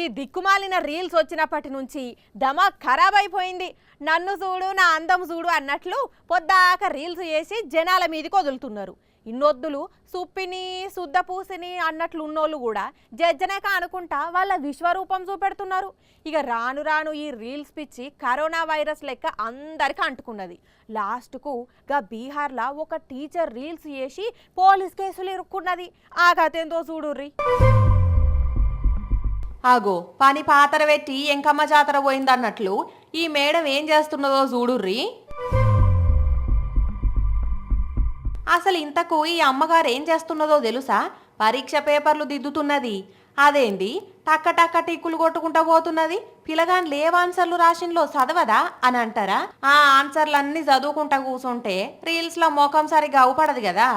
ఈ దిక్కుమాలిన రీల్స్ వచ్చినప్పటి నుంచి దమాక్ ఖరాబ్ అయిపోయింది. నన్ను చూడు నా అందం చూడు అన్నట్లు పొద్దాక రీల్స్ చేసి జనాల మీదకి వదులుతున్నారు. ఇన్నొద్దులు సుప్పిని శుద్ధపూసిని అన్నట్లు ఉన్నోళ్ళు కూడా జజ్జనక అనుకుంటా వాళ్ళ విశ్వరూపం చూపెడుతున్నారు. ఇక రాను రాను ఈ రీల్స్ పిచ్చి కరోనా వైరస్ లెక్క అందరికీ అంటుకున్నది. లాస్ట్కు గా బీహార్లో ఒక టీచర్ రీల్స్ చేసి పోలీస్ కేసులు ఇరుక్కున్నది. ఆ కథ ఏందో చూడుర్రి. ఆగో పని పాతర పెట్టి ఎంకమ్మ జాతర పోయిందన్నట్లు ఈ మేడం ఏం చేస్తున్నదో చూడుర్రి. అసలు ఇంతకు ఈ అమ్మగారు ఏం చేస్తున్నదో తెలుసా? పరీక్ష పేపర్లు దిద్దుతున్నది. అదేంది టక్క టక్క టిక్కులు కొట్టుకుంటా పోతున్నది. పిల్లగాని లేవ ఆన్సర్లు రాసింట్లో చదవదా అని అంటారా? ఆ ఆన్సర్లన్నీ చదువుకుంటా కూర్చుంటే రీల్స్లో మోకం సరిగా అవుపడదు కదా.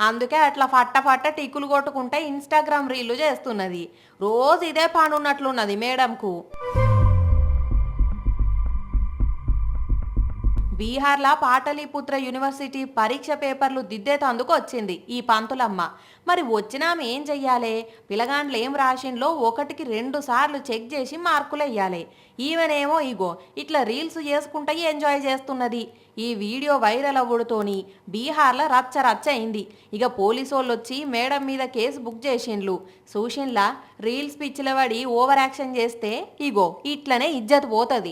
అందుకే అట్లా ఫట్ట టిక్కులు కొట్టుకుంటే ఇన్స్టాగ్రామ్ రీళ్లు చేస్తున్నది. రోజు ఇదే పని ఉన్నట్లున్నది మేడంకు. బీహార్లో పాటలీపుత్ర యూనివర్సిటీ పరీక్ష పేపర్లు దిద్దేతందుకు వచ్చింది ఈ పంతులమ్మ. మరి వచ్చినామె ఏం చెయ్యాలి? పిల్లగాండ్లు ఏం రాసిండ్లో 1కి 2 సార్లు చెక్ చేసి మార్కులు వేయాలి. ఈమెనేమో ఇగో ఇట్లా రీల్స్ చేసుకుంటా ఎంజాయ్ చేస్తున్నది. ఈ వీడియో వైరల్ అవ్వడుతోని బీహార్లో రచ్చ అయింది. ఇక పోలీసు వాళ్ళు వచ్చి మేడం మీద కేసు బుక్ చేసిండ్లు. సూషన్లా రీల్స్ పిచ్చిలబడి ఓవర్ యాక్షన్ చేస్తే ఇగో ఇట్లనే ఇజ్జత్ పోతుంది.